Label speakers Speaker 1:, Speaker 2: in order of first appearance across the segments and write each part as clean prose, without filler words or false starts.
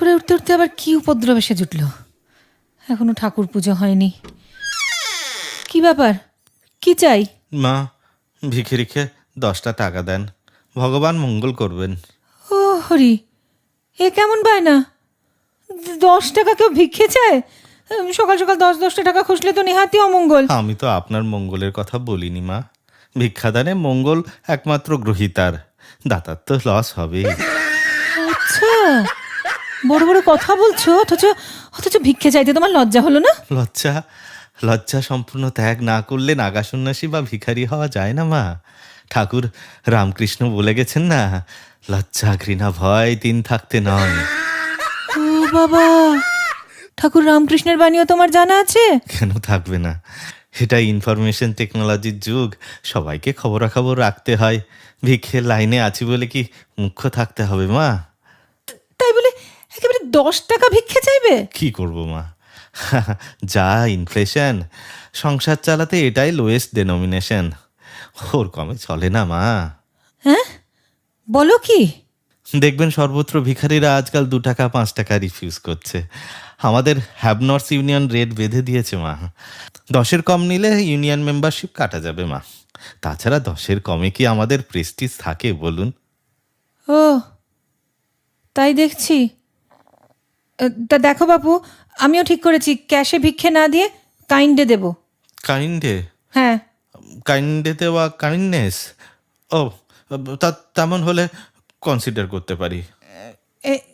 Speaker 1: করে উঠতে উঠতে আবার কি উপদ্রব এসে জুটল। এখনো ঠাকুর পুজো হয়নি। কি ব্যাপার, কি চাই?
Speaker 2: মা, ভিখিরিকে 10টা টাকা দেন, ভগবান মঙ্গল করবেন।
Speaker 1: ও হরি, এ কেমন বায়না? 10 টাকা কেউ ভিক্ষে চায়? সকাল সকাল 10-10টা টাকা খুঁজলে তো নেহাতি অমঙ্গল।
Speaker 2: আমি তো আপনার মঙ্গলের কথা বলিনি মা। ভিক্ষাদানে মঙ্গল একমাত্র গ্রহীতার, দাতার তো লস হবেই।
Speaker 1: আচ্ছা, বড় বড় কথা বলছো, অথচ অথচ ভিক্ষে চাইতে তোমার লজ্জা হলো না?
Speaker 2: লজ্জা লজ্জা সম্পূর্ণ ত্যাগ না করলে নাগা সন্ন্যাসী বা ভিখারি হওয়া যায় না মা। ঠাকুর রামকৃষ্ণ বলে গেছেন না, লজ্জা ঘৃণা ভয় 3 থাকতে নয়।
Speaker 1: ও বাবা, ঠাকুর রামকৃষ্ণের বাণীও তোমার জানা আছে?
Speaker 2: কেন থাকবে না? এটা ইনফরমেশন টেকনোলজির যুগ, সবাইকে খবরাখবর রাখতে হয়। ভিক্ষের লাইনে আছি বলে কি মুখ্য থাকতে হবে মা?
Speaker 1: তাই বলে একেবারে 10 টাকা ভিক্ষে চাইবে?
Speaker 2: কি করব মা, যা ইনফ্লেশন, সংসার চালাতে এটাই লোয়েস্ট ডেনোমিনেশন, ওর কমে চলে না মা।
Speaker 1: হ্যাঁ, বলো কি?
Speaker 2: দেখবেন সর্বত্র ভিখারিরা আজকাল 2 টাকা 5 টাকা রিফিউজ করছে। আমাদের হ্যাবনর্স ইউনিয়ন রেট বেঁধে দিয়েছে মা। 10-এর কম নিলে ইউনিয়ন মেম্বারশিপ কাটা যাবে মা। তাছাড়া 10-এর কমে কি আমাদের প্রেস্টিজ থাকে বলুন?
Speaker 1: ও তাই দেখছি। তা দেখো বাপু, আমিও ঠিক করেছি ক্যাশে ভিক্ষে না দিয়ে কাইন্ডে দেব।
Speaker 2: কাইন্ডে?
Speaker 1: হ্যাঁ।
Speaker 2: কাইন্ডে দেওয়া কাইন্ডনেস? ও, তেমন হলে কনসিডার করতে পারি।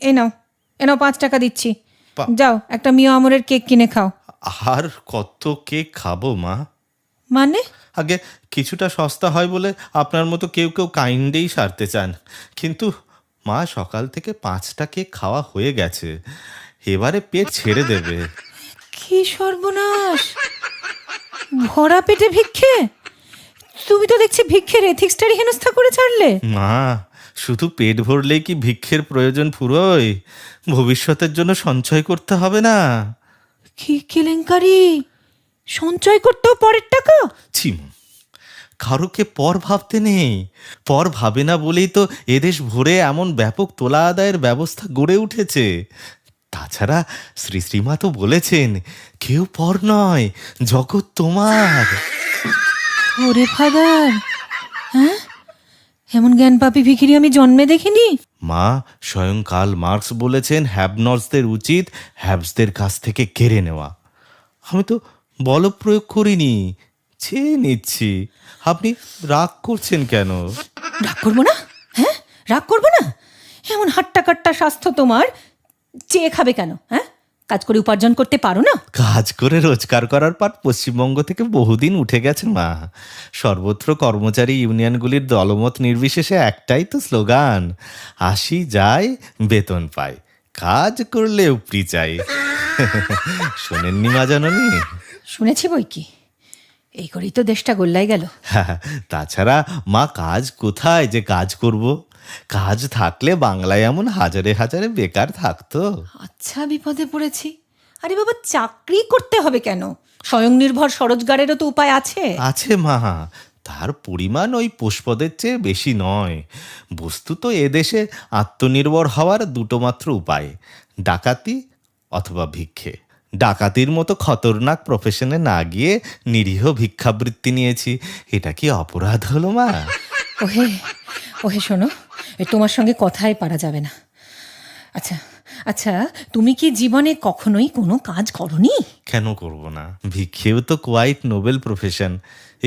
Speaker 1: এ নাও, 5 টাকা দিচ্ছি।
Speaker 2: পা-
Speaker 1: যাও একটা মিয়া আমরের কেক কিনে খাও।
Speaker 2: আর কত কেক খাবো মা?
Speaker 1: মানে?
Speaker 2: আগে কিছুটা সস্তা হয় বলে আপনার মতো কেউ কেউ কাইন্ডেই সারতে চান, কিন্তু মা সকাল থেকে 5টা কেক খাওয়া হয়ে গেছে, এবারে পেট ছেড়ে দেবে।
Speaker 1: কি সর্বনাশ, ভরা পেটে ভিক্ষে? তুমি তো দেখছি ভিক্ষের এথিক্সটারই হেনস্থা করে ছাড়লে।
Speaker 2: মা, শুধু পেট ভরলেই কি ভিক্ষের প্রয়োজন ফুরোয়? ভবিষ্যতের জন্য সঞ্চয় করতে হবে না?
Speaker 1: কি কেলেঙ্কারি, সঞ্চয় করতেও পরের টাকা?
Speaker 2: চিম, কারোকে পর ভাবতে নেই। পর ভাবে না বলেই তো এদেশ ভরে এমন ব্যাপক তোলা আদায়ের ব্যবস্থা গড়ে উঠেছে। তাছাড়া শ্রী শ্রীমা তো বলেছেন, কেউ পর নয়, জগৎ তোমার।
Speaker 1: ওরে ফাদার, হ্যাঁ, এমন জ্ঞান পাপী ভিখিরি আমি জন্মে দেখিনি।
Speaker 2: মা, স্বয়ং কার্ল মার্কস বলেছেন, হ্যাবনর্সদের উচিত হ্যাবসদের কাছ থেকে কেড়ে নেওয়া। আমি তো বল প্রয়োগ করিনি, চেয়ে নিচ্ছি। আপনি রাগ করছেন কেন?
Speaker 1: রাগ করবো না? হ্যাঁ, রাগ করবো না? এমন হাট্টা কাট্টা স্বাস্থ্য তোমার, চেয়ে খাবে কেন? হ্যাঁ, কাজ করে উপার্জন করতে পারো না?
Speaker 2: কাজ করে রোজগার করার পর পশ্চিমবঙ্গ থেকে বহুদিন উঠে গেছেন মা। সর্বত্র কর্মচারী ইউনিয়নগুলির দলমত নির্বিশেষে একটাই তো স্লোগান, আসি যায় বেতন পাই, কাজ করলে উপরি চাই। শোনেননি মা জাননি?
Speaker 1: শুনেছি বই কি, এই করেই তো দেশটা গোল্লাই গেল।
Speaker 2: তাছাড়া মা, কাজ কোথায় যে কাজ করব? কাজ থাকলে বাংলায় এমন হাজারে হাজারে বেকার থাকতো।
Speaker 1: আচ্ছা, বিপদে পড়েছি। আরে বাবা, চাকরি করতে হবে কেন? স্বয়ংনির্ভর স্বরোজগারেরও তো উপায় আছে।
Speaker 2: আছে মা, তার পরিমাণ ওই পুষ্পদের চেয়ে বেশি নয়। বস্তুত এদেশে আত্মনির্ভর হওয়ার 2টো মাত্র উপায়, ডাকাতি অথবা ভিক্ষে। ডাকাতির মতো খতরনাক প্রফেশনে না গিয়ে নিরীহ ভিক্ষাবৃত্তি নিয়েছি, এটা কি অপরাধ হলো মা?
Speaker 1: ওহে, ওহে শোনো, তোমার সঙ্গে কথাই পারা যাবে না। আচ্ছা আচ্ছা, তুমি কি জীবনে কখনোই কোনো কাজ করনি?
Speaker 2: কেন করব না? ভিক্ষেও তো কোয়াইট নোবেল প্রফেশন,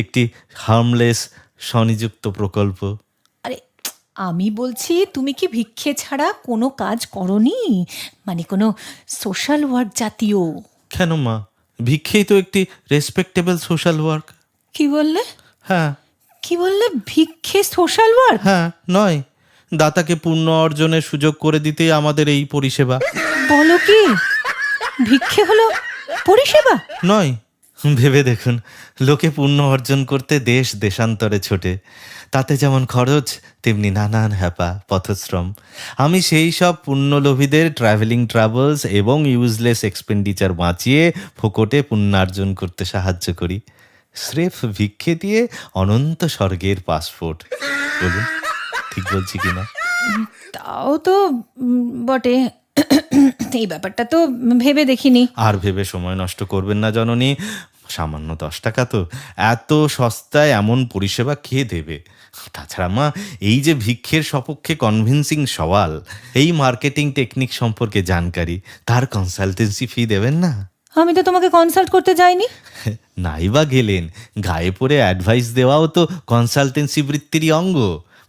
Speaker 2: একটি হার্মলেস স্বনিযুক্ত প্রকল্প।
Speaker 1: আরে, আমি বলছি তুমি কি ভিক্ষে ছাড়া কোনো কাজ করনি? মানে কোনো সোশ্যাল ওয়ার্ক জাতীয়?
Speaker 2: কেন মা, ভিক্ষেই তো একটি রেসপেক্টেবল সোশ্যাল ওয়ার্ক।
Speaker 1: কি বললে?
Speaker 2: হ্যাঁ
Speaker 1: কি বললে? ভিক্ষে সোশ্যাল ওয়ার্ক?
Speaker 2: হ্যাঁ, নয়, দাতাকে পুণ্য অর্জনের সুযোগ করে দিতেই আমাদের এই পরিষেবা।
Speaker 1: বলো কি, ভিক্ষে হলো পরিষেবা?
Speaker 2: নয়, ভেবে দেখুন, লোকে পুণ্য অর্জন করতে দেশ দেশান্তরে ছোটে, তাতে যেমন খরচ তেমনি নানান হ্যাপা পথশ্রম। আমি সেই সব পুণ্যলোভীদের ট্রাভেলিং ট্রাভেলস এবং ইউজলেস এক্সপেন্ডিচার বাঁচিয়ে ফোকটে পুণ্যার্জন করতে সাহায্য করি, স্রেফ ভিক্ষে দিয়ে অনন্ত স্বর্গের পাসপোর্ট। বলুন, ঠিক বলছি কিনা?
Speaker 1: তাও তো বটে। এই ব্যাপারটা তো ভেবে দেখিনি।
Speaker 2: আর ভেবে সময় নষ্ট করবেন না জননী, সামান্য 10 টাকা তো, এত সস্তায় এমন পরিষেবা কে দেবে? তাছাড়া মা, এই যে ভিক্ষের সপক্ষে কনভিন্সিং সওয়াল, এই মার্কেটিং টেকনিক সম্পর্কে জানকারি, তার কনসালটেন্সি ফি দেবেন না?
Speaker 1: আমি তো তোমাকে কনসাল্ট করতে যাইনি।
Speaker 2: নাই বা গেলেন, গায়ে পড়ে অ্যাডভাইস দেওয়াও তো কনসালটেন্সি বৃত্তিরই অঙ্গ।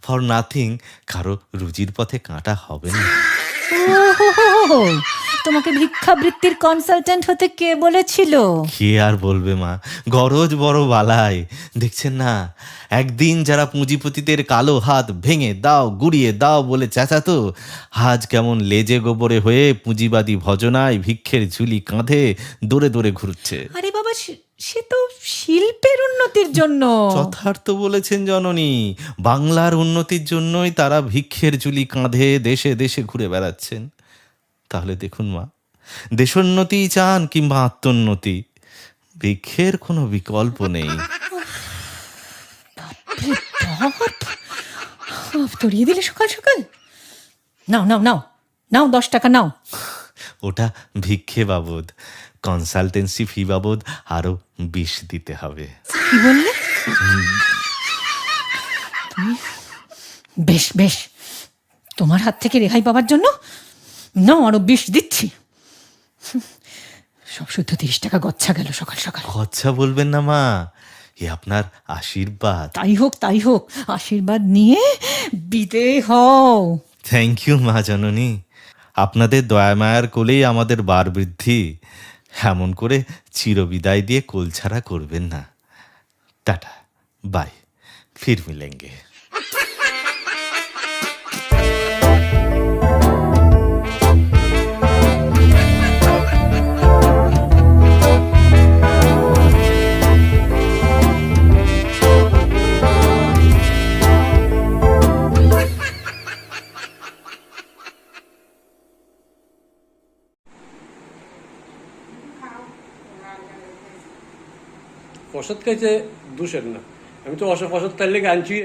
Speaker 2: ফর নাথিং কারো রুজির পথে কাঁটা হবে না।
Speaker 1: ওহো, তোমাকে ভিক্ষাবৃত্তির কনসালটেন্ট হতে কে বলেছিল?
Speaker 2: কে আর বলবে মা, গরজ বড় বালাই। দেখছেন না, একদিন যারা পুঁজিপতিদের কালো হাত ভেঙে দাও, গুড়িয়ে দাও বলে চেঁচাতো, আজ কেমন লেজে গোবরে হয়ে পুঁজিবাদী ভজনায় ভিক্ষের ঝুলি কাঁধে দৌড়ে দৌড়ে ঘুরছে।
Speaker 1: আরে বাবা, সে তো শিল্পের উন্নতির জন্য।
Speaker 2: যথার্থ বলেছেন জননী, বাংলার উন্নতির জন্যই তারা ভিক্ষের ঝুলি কাঁধে দেশে দেশে ঘুরে বেড়াচ্ছেন। তাহলে দেখুন মা, দেশোন্নতি চান কিংবা আত্মোন্নতি, ভিক্ষের কোনো বিকল্প নেই।
Speaker 1: তরিয়ে দিলে সকাল সকাল। নাও নাও নাও নাও, 10 টাকা নাও।
Speaker 2: ওটা ভিক্ষে বাবদ, কনসালটেন্সি ফি বাবদ আরো 20 দিতে হবে।
Speaker 1: কি বললে? বেশ বেশ, তোমার হাত থেকে রেহাই পাওয়ার জন্য নাও আরো 20 দিচ্ছি। সব শুদ্ধ 30 টাকা গচ্ছা গেল সকাল সকাল।
Speaker 2: খরচা বলবেন না মা, এ আপনার আশীর্বাদ।
Speaker 1: তাই হোক তাই হোক, আশীর্বাদ নিয়ে বিদেয় হও।
Speaker 2: থ্যাংক ইউ মা জননী, আপনাদের দয়ামায়ার কোলেই আমাদের বার বৃদ্ধি। এমন করে চিরবিদায় দিয়ে কোলছাড়া করবেন না। টাটা, বাই, ফির মিলেঙ্গে।
Speaker 3: ওষুধ খাইছে দোষের না, আমি তো ওষুধ তার লেগে আনছি।